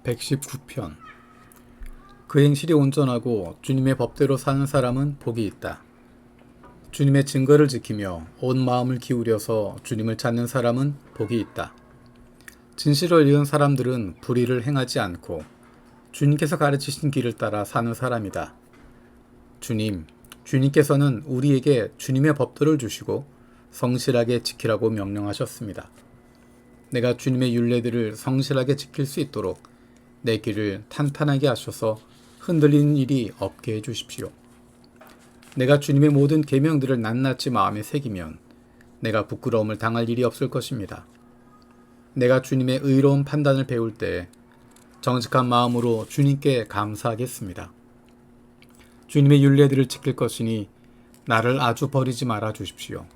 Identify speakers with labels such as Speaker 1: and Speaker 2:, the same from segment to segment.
Speaker 1: 119편. 그 행실이 온전하고 주님의 법대로 사는 사람은 복이 있다. 주님의 증거를 지키며 온 마음을 기울여서 주님을 찾는 사람은 복이 있다. 진실을 잃은 사람들은 불의를 행하지 않고 주님께서 가르치신 길을 따라 사는 사람이다. 주님께서는 우리에게 주님의 법도를 주시고 성실하게 지키라고 명령하셨습니다. 내가 주님의 율례들을 성실하게 지킬 수 있도록 내 길을 탄탄하게 하셔서 흔들리는 일이 없게 해주십시오. 내가 주님의 모든 계명들을 낱낱이 마음에 새기면 내가 부끄러움을 당할 일이 없을 것입니다. 내가 주님의 의로운 판단을 배울 때 정직한 마음으로 주님께 감사하겠습니다. 주님의 율례들을 지킬 것이니 나를 아주 버리지 말아 주십시오.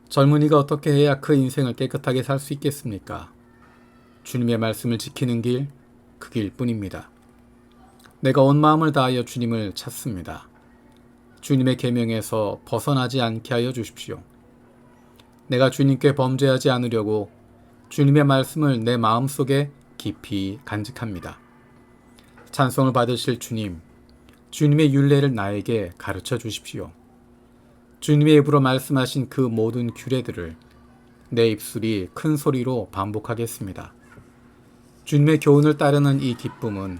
Speaker 1: 젊은이가 어떻게 해야 그 인생을 깨끗하게 살 수 있겠습니까? 주님의 말씀을 지키는 길, 그 길뿐입니다. 내가 온 마음을 다하여 주님을 찾습니다. 주님의 계명에서 벗어나지 않게 하여 주십시오. 내가 주님께 범죄하지 않으려고 주님의 말씀을 내 마음속에 깊이 간직합니다. 찬송을 받으실 주님, 주님의 율례를 나에게 가르쳐 주십시오. 주님의 입으로 말씀하신 그 모든 규례들을 내 입술이 큰 소리로 반복하겠습니다. 주님의 교훈을 따르는 이 기쁨은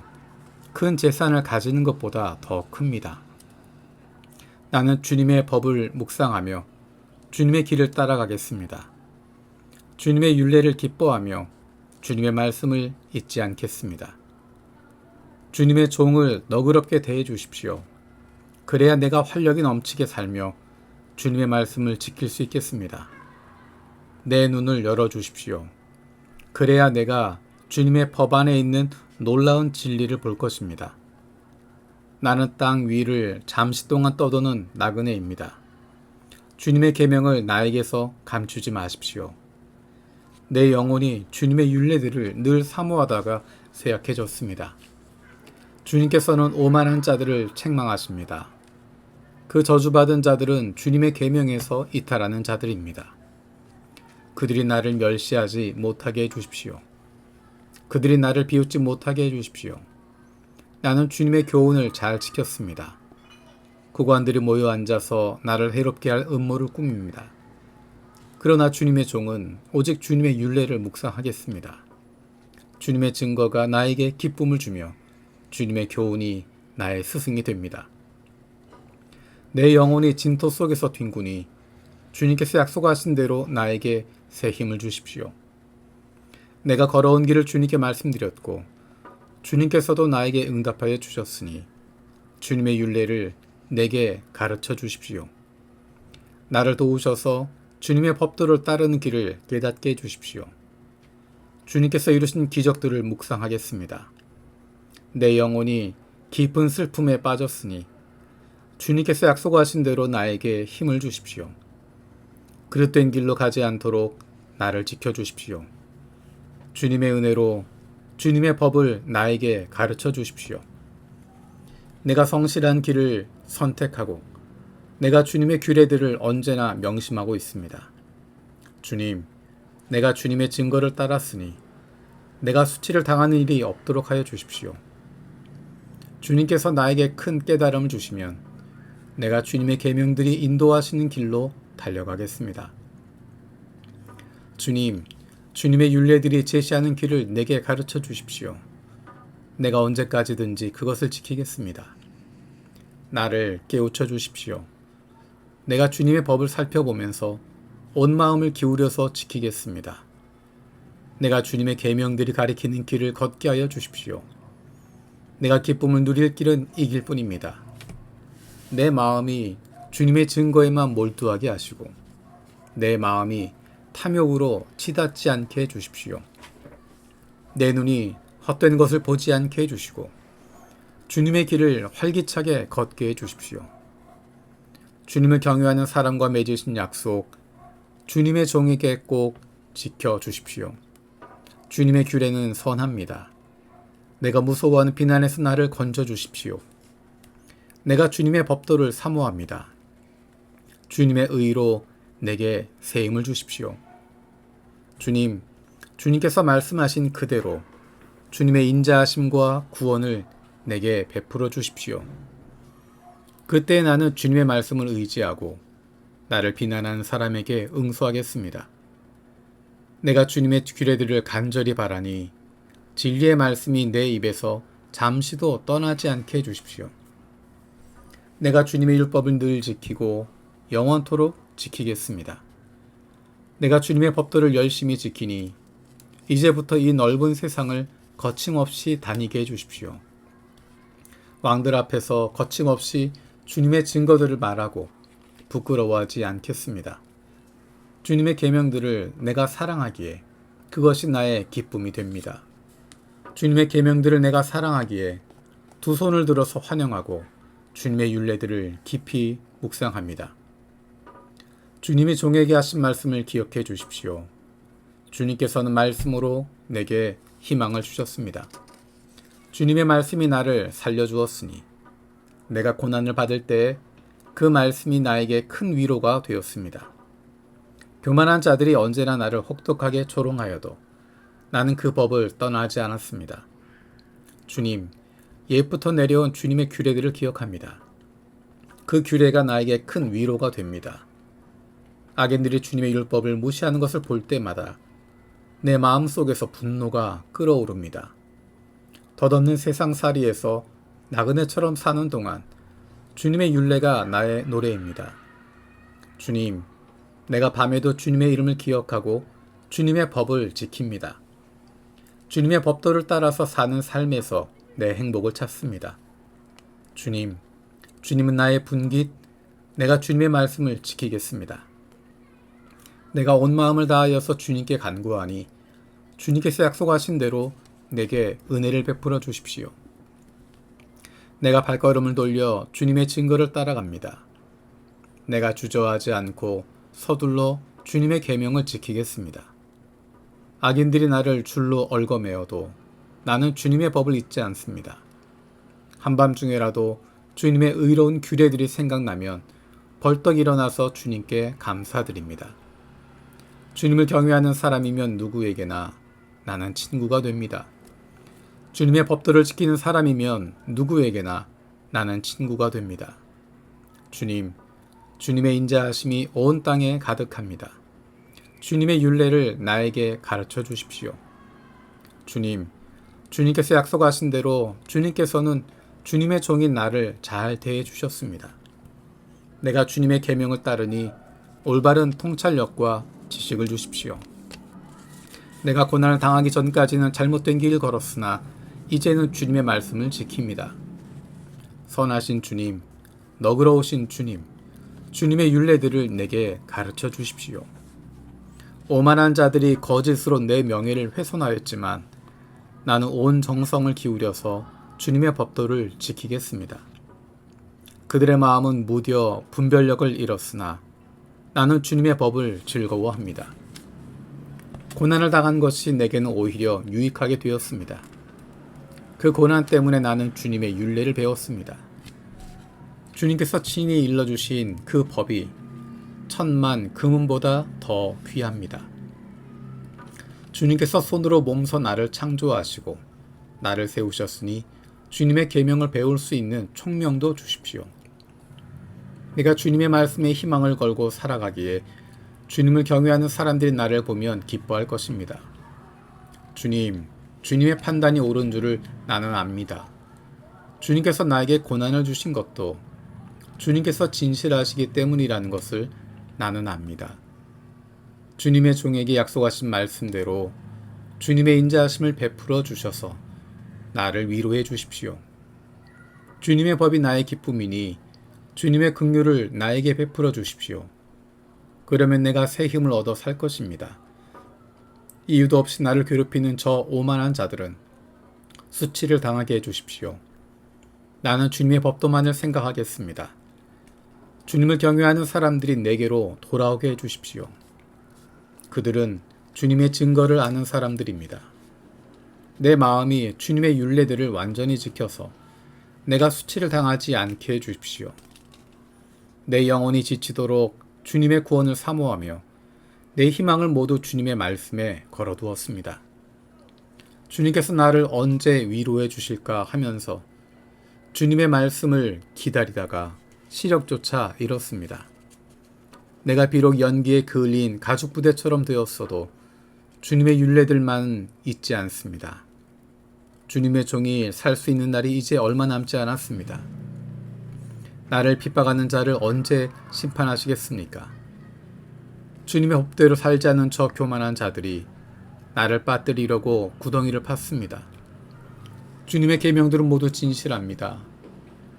Speaker 1: 큰 재산을 가지는 것보다 더 큽니다. 나는 주님의 법을 묵상하며 주님의 길을 따라가겠습니다. 주님의 율례를 기뻐하며 주님의 말씀을 잊지 않겠습니다. 주님의 종을 너그럽게 대해 주십시오. 그래야 내가 활력이 넘치게 살며 주님의 말씀을 지킬 수 있겠습니다. 내 눈을 열어 주십시오. 그래야 내가 주님의 법 안에 있는 놀라운 진리를 볼 것입니다. 나는 땅 위를 잠시 동안 떠도는 나그네입니다. 주님의 계명을 나에게서 감추지 마십시오. 내 영혼이 주님의 율례들을 늘 사모하다가 쇠약해졌습니다. 주님께서는 오만한 자들을 책망하십니다. 그 저주받은 자들은 주님의 계명에서 이탈하는 자들입니다. 그들이 나를 멸시하지 못하게 해주십시오. 그들이 나를 비웃지 못하게 해주십시오. 나는 주님의 교훈을 잘 지켰습니다. 구관들이 모여 앉아서 나를 해롭게 할 음모를 꾸밉니다. 그러나 주님의 종은 오직 주님의 율례를 묵상하겠습니다. 주님의 증거가 나에게 기쁨을 주며 주님의 교훈이 나의 스승이 됩니다. 내 영혼이 진토 속에서 뒹구니 주님께서 약속하신 대로 나에게 새 힘을 주십시오. 내가 걸어온 길을 주님께 말씀드렸고 주님께서도 나에게 응답하여 주셨으니 주님의 율례를 내게 가르쳐 주십시오. 나를 도우셔서 주님의 법도를 따르는 길을 깨닫게 해주십시오. 주님께서 이루신 기적들을 묵상하겠습니다. 내 영혼이 깊은 슬픔에 빠졌으니 주님께서 약속하신 대로 나에게 힘을 주십시오. 그릇된 길로 가지 않도록 나를 지켜주십시오. 주님의 은혜로 주님의 법을 나에게 가르쳐 주십시오. 내가 성실한 길을 선택하고 내가 주님의 규례들을 언제나 명심하고 있습니다. 주님, 내가 주님의 증거를 따랐으니 내가 수치를 당하는 일이 없도록 하여 주십시오. 주님께서 나에게 큰 깨달음을 주시면 내가 주님의 계명들이 인도하시는 길로 달려가겠습니다. 주님, 주님의 율례들이 제시하는 길을 내게 가르쳐 주십시오. 내가 언제까지든지 그것을 지키겠습니다. 나를 깨우쳐 주십시오. 내가 주님의 법을 살펴보면서 온 마음을 기울여서 지키겠습니다. 내가 주님의 계명들이 가리키는 길을 걷게 하여 주십시오. 내가 기쁨을 누릴 길은 이 길뿐입니다. 내 마음이 주님의 증거에만 몰두하게 하시고 내 마음이 탐욕으로 치닫지 않게 해주십시오. 내 눈이 헛된 것을 보지 않게 해주시고 주님의 길을 활기차게 걷게 해주십시오. 주님을 경외하는 사람과 맺으신 약속, 주님의 종에게 꼭 지켜주십시오. 주님의 규례는 선합니다. 내가 무서워하는 비난에서 나를 건져주십시오. 내가 주님의 법도를 사모합니다. 주님의 의로 내게 새 힘을 주십시오. 주님께서 말씀하신 그대로 주님의 인자하심과 구원을 내게 베풀어 주십시오. 그때 나는 주님의 말씀을 의지하고 나를 비난하는 사람에게 응수하겠습니다. 내가 주님의 규례들을 간절히 바라니 진리의 말씀이 내 입에서 잠시도 떠나지 않게 해주십시오. 내가 주님의 율법을 늘 지키고 영원토록 지키겠습니다. 내가 주님의 법도를 열심히 지키니 이제부터 이 넓은 세상을 거침없이 다니게 해주십시오. 왕들 앞에서 거침없이 주님의 증거들을 말하고 부끄러워하지 않겠습니다. 주님의 계명들을 내가 사랑하기에 그것이 나의 기쁨이 됩니다. 주님의 계명들을 내가 사랑하기에 두 손을 들어서 환영하고 주님의 율례들을 깊이 묵상합니다. 주님이 종에게 하신 말씀을 기억해 주십시오. 주님께서는 말씀으로 내게 희망을 주셨습니다. 주님의 말씀이 나를 살려주었으니 내가 고난을 받을 때 그 말씀이 나에게 큰 위로가 되었습니다. 교만한 자들이 언제나 나를 혹독하게 조롱하여도 나는 그 법을 떠나지 않았습니다. 주님, 옛부터 내려온 주님의 규례들을 기억합니다. 그 규례가 나에게 큰 위로가 됩니다. 악인들이 주님의 율법을 무시하는 것을 볼 때마다 내 마음속에서 분노가 끓어오릅니다. 덧없는 세상살이에서 나그네처럼 사는 동안 주님의 율례가 나의 노래입니다. 주님, 내가 밤에도 주님의 이름을 기억하고 주님의 법을 지킵니다. 주님의 법도를 따라서 사는 삶에서 내 행복을 찾습니다. 주님, 주님은 나의 분깃, 내가 주님의 말씀을 지키겠습니다. 내가 온 마음을 다하여서 주님께 간구하니 주님께서 약속하신 대로 내게 은혜를 베풀어 주십시오. 내가 발걸음을 돌려 주님의 증거를 따라갑니다. 내가 주저하지 않고 서둘러 주님의 계명을 지키겠습니다. 악인들이 나를 줄로 얽어매어도 나는 주님의 법을 잊지 않습니다. 한밤중에라도 주님의 의로운 규례들이 생각나면 벌떡 일어나서 주님께 감사드립니다. 주님을 경외하는 사람이면 누구에게나 나는 친구가 됩니다. 주님의 법도를 지키는 사람이면 누구에게나 나는 친구가 됩니다. 주님, 주님의 인자하심이 온 땅에 가득합니다. 주님의 율례를 나에게 가르쳐 주십시오. 주님, 주님께서 약속하신 대로 주님께서는 주님의 종인 나를 잘 대해 주셨습니다. 내가 주님의 계명을 따르니 올바른 통찰력과 지식을 주십시오. 내가 고난을 당하기 전까지는 잘못된 길을 걸었으나 이제는 주님의 말씀을 지킵니다. 선하신 주님, 너그러우신 주님, 주님의 율례들을 내게 가르쳐 주십시오. 오만한 자들이 거짓으로 내 명예를 훼손하였지만 나는 온 정성을 기울여서 주님의 법도를 지키겠습니다. 그들의 마음은 무뎌 분별력을 잃었으나 나는 주님의 법을 즐거워합니다. 고난을 당한 것이 내게는 오히려 유익하게 되었습니다. 그 고난 때문에 나는 주님의 율례를 배웠습니다. 주님께서 친히 일러주신 그 법이 1000만 금은보다 더 귀합니다. 주님께서 손으로 몸소 나를 창조하시고 나를 세우셨으니 주님의 계명을 배울 수 있는 총명도 주십시오. 내가 주님의 말씀에 희망을 걸고 살아가기에 주님을 경외하는 사람들이 나를 보면 기뻐할 것입니다. 주님, 주님의 판단이 옳은 줄을 나는 압니다. 주님께서 나에게 고난을 주신 것도 주님께서 진실하시기 때문이라는 것을 나는 압니다. 주님의 종에게 약속하신 말씀대로 주님의 인자하심을 베풀어 주셔서 나를 위로해 주십시오. 주님의 법이 나의 기쁨이니 주님의 긍휼을 나에게 베풀어 주십시오. 그러면 내가 새 힘을 얻어 살 것입니다. 이유도 없이 나를 괴롭히는 저 오만한 자들은 수치를 당하게 해주십시오. 나는 주님의 법도만을 생각하겠습니다. 주님을 경외하는 사람들이 내게로 돌아오게 해주십시오. 그들은 주님의 증거를 아는 사람들입니다. 내 마음이 주님의 율례들을 완전히 지켜서 내가 수치를 당하지 않게 해주십시오. 내 영혼이 지치도록 주님의 구원을 사모하며 내 희망을 모두 주님의 말씀에 걸어두었습니다. 주님께서 나를 언제 위로해 주실까 하면서 주님의 말씀을 기다리다가 시력조차 잃었습니다. 내가 비록 연기에 그을린 가죽부대처럼 되었어도 주님의 율례들만 잊지 않습니다. 주님의 종이 살 수 있는 날이 이제 얼마 남지 않았습니다. 나를 핍박하는 자를 언제 심판하시겠습니까? 주님의 법대로 살지 않는 저 교만한 자들이 나를 빠뜨리려고 구덩이를 팠습니다. 주님의 계명들은 모두 진실합니다.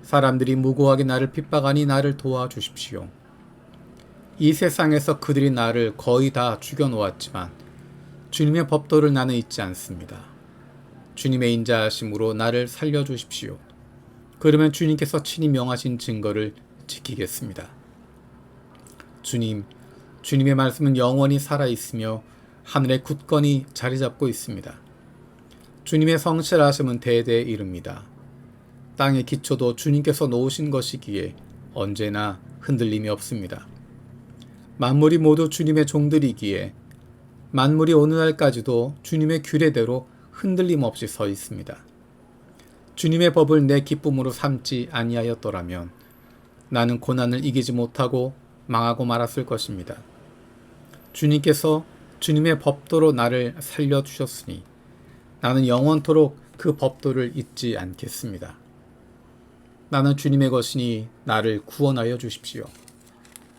Speaker 1: 사람들이 무고하게 나를 핍박하니 나를 도와주십시오. 이 세상에서 그들이 나를 거의 다 죽여놓았지만 주님의 법도를 나는 잊지 않습니다. 주님의 인자하심으로 나를 살려주십시오. 그러면 주님께서 친히 명하신 증거를 지키겠습니다. 주님, 주님의 말씀은 영원히 살아있으며 하늘에 굳건히 자리 잡고 있습니다. 주님의 성실하심은 대대에 이릅니다. 땅의 기초도 주님께서 놓으신 것이기에 언제나 흔들림이 없습니다. 만물이 모두 주님의 종들이기에 만물이 오늘날까지도 주님의 규례대로 흔들림 없이 서 있습니다. 주님의 법을 내 기쁨으로 삼지 아니하였더라면 나는 고난을 이기지 못하고 망하고 말았을 것입니다. 주님께서 주님의 법도로 나를 살려주셨으니 나는 영원토록 그 법도를 잊지 않겠습니다. 나는 주님의 것이니 나를 구원하여 주십시오.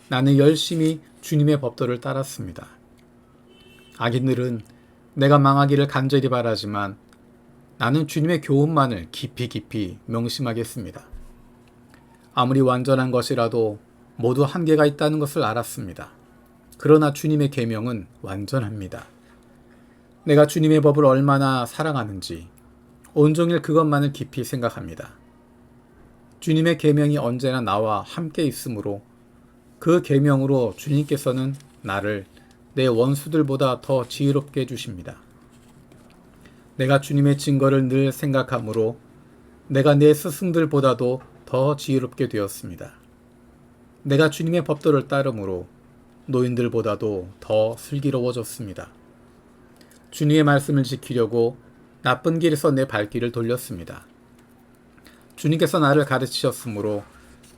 Speaker 1: 나는 열심히 주님의 법도를 따랐습니다. 악인들은 내가 망하기를 간절히 바라지만 나는 주님의 교훈만을 깊이 명심하겠습니다. 아무리 완전한 것이라도 모두 한계가 있다는 것을 알았습니다. 그러나 주님의 계명은 완전합니다. 내가 주님의 법을 얼마나 사랑하는지 온종일 그것만을 깊이 생각합니다. 주님의 계명이 언제나 나와 함께 있으므로 그 계명으로 주님께서는 나를 내 원수들보다 더 지혜롭게 해주십니다. 내가 주님의 증거를 늘 생각하므로 내가 내 스승들보다도 더 지혜롭게 되었습니다. 내가 주님의 법도를 따르므로 노인들보다도 더 슬기로워졌습니다. 주님의 말씀을 지키려고 나쁜 길에서 내 발길을 돌렸습니다. 주님께서 나를 가르치셨으므로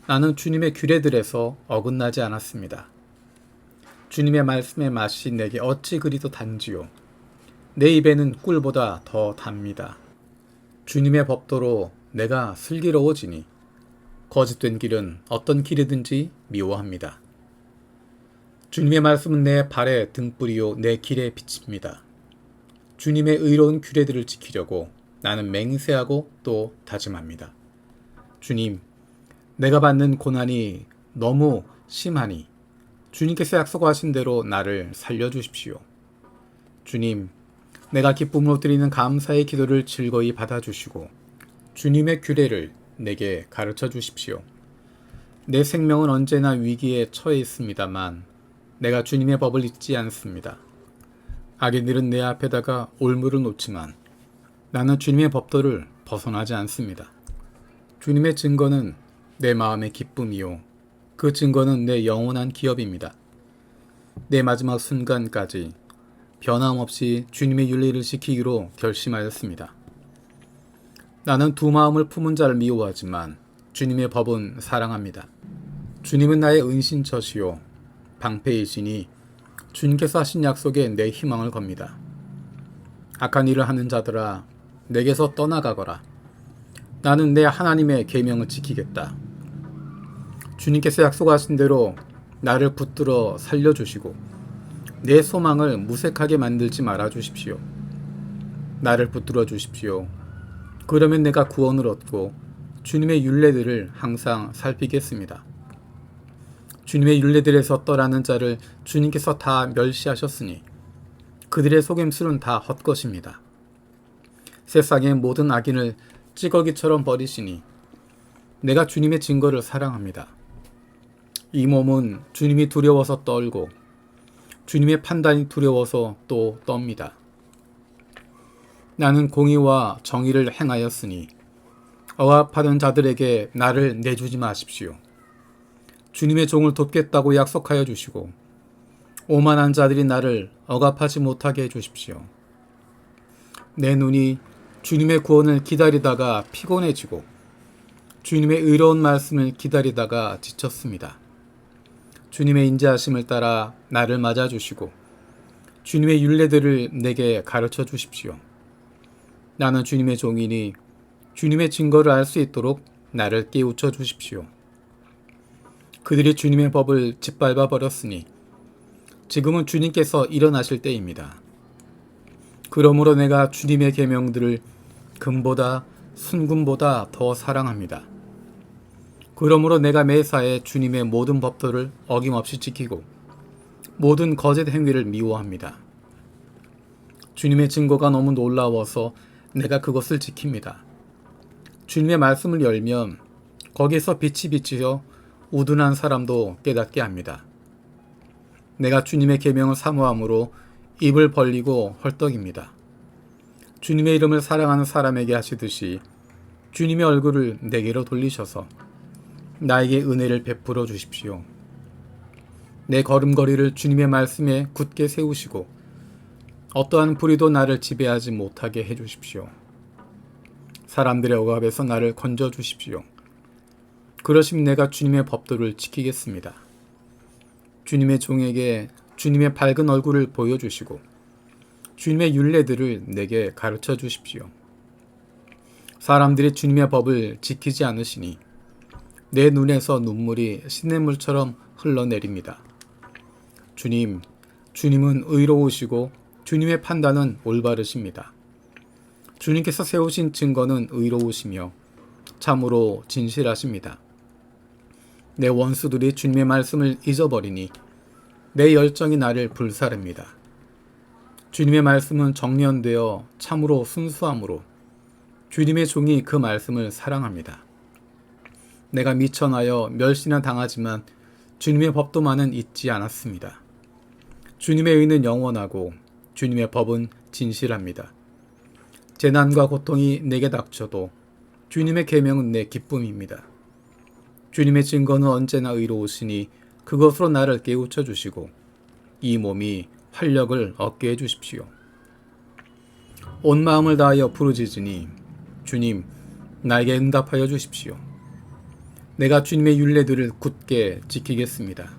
Speaker 1: 나는 주님의 규례들에서 어긋나지 않았습니다. 주님의 말씀의 맛이 내게 어찌 그리도 단지요. 내 입에는 꿀보다 더 답니다. 주님의 법도로 내가 슬기로워지니 거짓된 길은 어떤 길이든지 미워합니다. 주님의 말씀은 내 발의 등불이요 내 길의 빛입니다. 주님의 의로운 규례들을 지키려고 나는 맹세하고 또 다짐합니다. 주님, 내가 받는 고난이 너무 심하니 주님께서 약속하신 대로 나를 살려주십시오. 주님, 내가 기쁨으로 드리는 감사의 기도를 즐거이 받아주시고 주님의 규례를 내게 가르쳐 주십시오. 내 생명은 언제나 위기에 처해 있습니다만 내가 주님의 법을 잊지 않습니다. 악인들은 내 앞에다가 올무를 놓지만 나는 주님의 법도를 벗어나지 않습니다. 주님의 증거는 내 마음의 기쁨이요. 그 증거는 내 영원한 기업입니다. 내 마지막 순간까지 변함없이 주님의 윤리를 지키기로 결심하였습니다. 나는 두 마음을 품은 자를 미워하지만 주님의 법은 사랑합니다. 주님은 나의 은신처시요 방패이시니 주님께서 하신 약속에 내 희망을 겁니다. 악한 일을 하는 자들아 내게서 떠나가거라. 나는 내 하나님의 계명을 지키겠다. 주님께서 약속하신 대로 나를 붙들어 살려주시고 내 소망을 무색하게 만들지 말아 주십시오. 나를 붙들어 주십시오. 그러면 내가 구원을 얻고 주님의 율례들을 항상 살피겠습니다. 주님의 율례들에서 떠나는 자를 주님께서 다 멸시하셨으니 그들의 속임수는 다 헛것입니다. 세상의 모든 악인을 찌꺼기처럼 버리시니 내가 주님의 증거를 사랑합니다. 이 몸은 주님이 두려워서 떨고 주님의 판단이 두려워서 또 떱니다. 나는 공의와 정의를 행하였으니 억압하는 자들에게 나를 내주지 마십시오. 주님의 종을 돕겠다고 약속하여 주시고 오만한 자들이 나를 억압하지 못하게 해주십시오. 내 눈이 주님의 구원을 기다리다가 피곤해지고 주님의 의로운 말씀을 기다리다가 지쳤습니다. 주님의 인자하심을 따라 나를 맞아주시고 주님의 율례들을 내게 가르쳐 주십시오. 나는 주님의 종이니 주님의 증거를 알 수 있도록 나를 깨우쳐 주십시오. 그들이 주님의 법을 짓밟아 버렸으니 지금은 주님께서 일어나실 때입니다. 그러므로 내가 주님의 계명들을 금보다 순금보다 더 사랑합니다. 그러므로 내가 매사에 주님의 모든 법도를 어김없이 지키고 모든 거짓 행위를 미워합니다. 주님의 증거가 너무 놀라워서 내가 그것을 지킵니다. 주님의 말씀을 열면 거기에서 빛이 비치어 우둔한 사람도 깨닫게 합니다. 내가 주님의 계명을 사모함으로 입을 벌리고 헐떡입니다. 주님의 이름을 사랑하는 사람에게 하시듯이 주님의 얼굴을 내게로 돌리셔서 나에게 은혜를 베풀어 주십시오. 내 걸음걸이를 주님의 말씀에 굳게 세우시고 어떠한 불의도 나를 지배하지 못하게 해주십시오. 사람들의 억압에서 나를 건져 주십시오. 그러시면 내가 주님의 법도를 지키겠습니다. 주님의 종에게 주님의 밝은 얼굴을 보여주시고 주님의 율례들을 내게 가르쳐 주십시오. 사람들이 주님의 법을 지키지 않으시니 내 눈에서 눈물이 시냇물처럼 흘러내립니다. 주님은 의로우시고 주님의 판단은 올바르십니다. 주님께서 세우신 증거는 의로우시며 참으로 진실하십니다. 내 원수들이 주님의 말씀을 잊어버리니 내 열정이 나를 불사릅니다. 주님의 말씀은 정련되어 참으로 순수함으로 주님의 종이 그 말씀을 사랑합니다. 내가 미천하여 멸시나 당하지만 주님의 법도만은 잊지 않았습니다. 주님의 의는 영원하고 주님의 법은 진실합니다. 재난과 고통이 내게 닥쳐도 주님의 계명은 내 기쁨입니다. 주님의 증거는 언제나 의로우시니 그것으로 나를 깨우쳐 주시고 이 몸이 활력을 얻게 해 주십시오. 온 마음을 다하여 부르짖으니 주님 나에게 응답하여 주십시오. 내가 주님의 율례들을 굳게 지키겠습니다.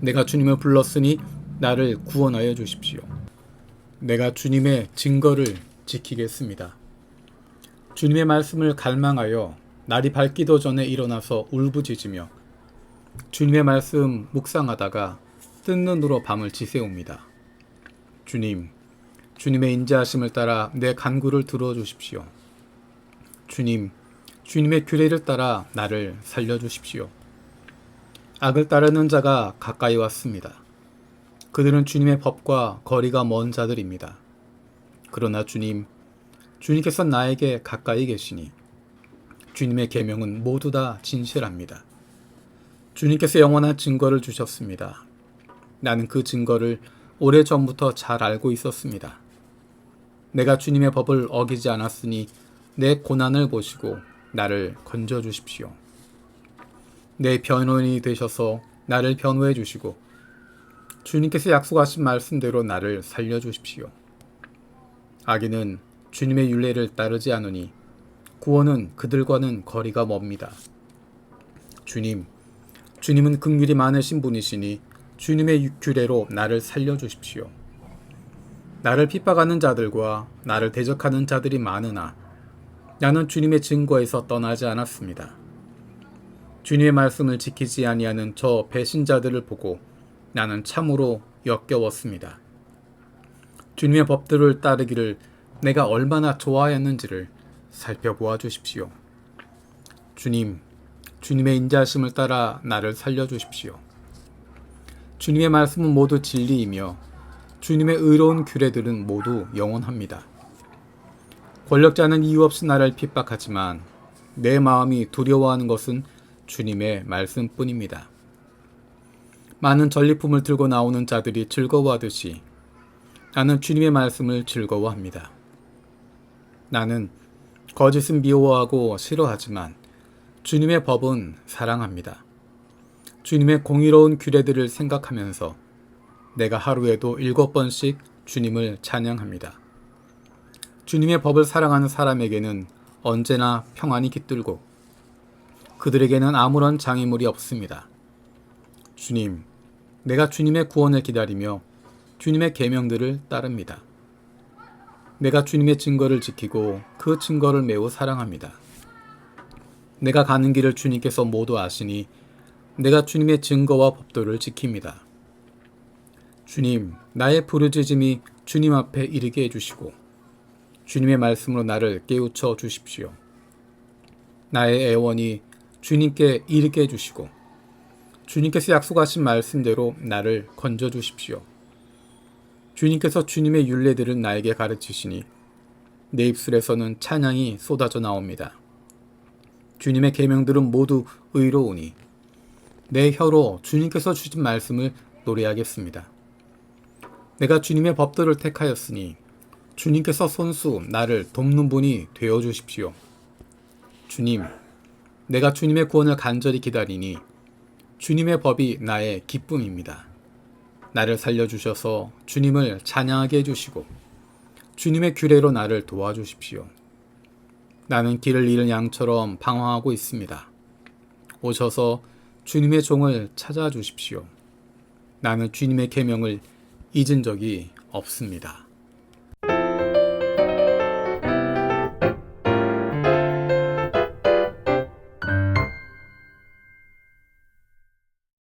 Speaker 1: 내가 주님을 불렀으니 나를 구원하여 주십시오. 내가 주님의 증거를 지키겠습니다. 주님의 말씀을 갈망하여 날이 밝기도 전에 일어나서 울부짖으며 주님의 말씀 묵상하다가 뜬 눈으로 밤을 지새웁니다. 주님의 인자하심을 따라 내 간구를 들어주십시오. 주님의 규례를 따라 나를 살려주십시오. 악을 따르는 자가 가까이 왔습니다. 그들은 주님의 법과 거리가 먼 자들입니다. 그러나 주님께서 나에게 가까이 계시니 주님의 계명은 모두 다 진실합니다. 주님께서 영원한 증거를 주셨습니다. 나는 그 증거를 오래전부터 잘 알고 있었습니다. 내가 주님의 법을 어기지 않았으니 내 고난을 보시고 나를 건져 주십시오. 내 변호인이 되셔서 나를 변호해 주시고 주님께서 약속하신 말씀대로 나를 살려 주십시오. 악인은 주님의 율례를 따르지 않으니 구원은 그들과는 거리가 멉니다. 주님은 긍휼이 많으신 분이시니 주님의 규례로 나를 살려 주십시오. 나를 핍박하는 자들과 나를 대적하는 자들이 많으나 나는 주님의 증거에서 떠나지 않았습니다. 주님의 말씀을 지키지 아니하는 저 배신자들을 보고 나는 참으로 역겨웠습니다. 주님의 법들을 따르기를 내가 얼마나 좋아했는지를 살펴보아 주십시오. 주님의 인자하심을 따라 나를 살려주십시오. 주님의 말씀은 모두 진리이며 주님의 의로운 규례들은 모두 영원합니다. 권력자는 이유 없이 나를 핍박하지만 내 마음이 두려워하는 것은 주님의 말씀뿐입니다. 많은 전리품을 들고 나오는 자들이 즐거워하듯이 나는 주님의 말씀을 즐거워합니다. 나는 거짓은 미워하고 싫어하지만 주님의 법은 사랑합니다. 주님의 공의로운 규례들을 생각하면서 내가 하루에도 7번씩 주님을 찬양합니다. 주님의 법을 사랑하는 사람에게는 언제나 평안이 깃들고 그들에게는 아무런 장애물이 없습니다. 주님, 내가 주님의 구원을 기다리며 주님의 계명들을 따릅니다. 내가 주님의 증거를 지키고 그 증거를 매우 사랑합니다. 내가 가는 길을 주님께서 모두 아시니 내가 주님의 증거와 법도를 지킵니다. 주님, 나의 부르짖음이 주님 앞에 이르게 해주시고 주님의 말씀으로 나를 깨우쳐 주십시오. 나의 애원이 주님께 이르게 해주시고 주님께서 약속하신 말씀대로 나를 건져 주십시오. 주님께서 주님의 율례들을 나에게 가르치시니 내 입술에서는 찬양이 쏟아져 나옵니다. 주님의 계명들은 모두 의로우니 내 혀로 주님께서 주신 말씀을 노래하겠습니다. 내가 주님의 법도를 택하였으니 주님께서 손수 나를 돕는 분이 되어 주십시오. 주님, 내가 주님의 구원을 간절히 기다리니 주님의 법이 나의 기쁨입니다. 나를 살려주셔서 주님을 찬양하게 해주시고 주님의 규례로 나를 도와주십시오. 나는 길을 잃은 양처럼 방황하고 있습니다. 오셔서 주님의 종을 찾아주십시오. 나는 주님의 계명을 잊은 적이 없습니다.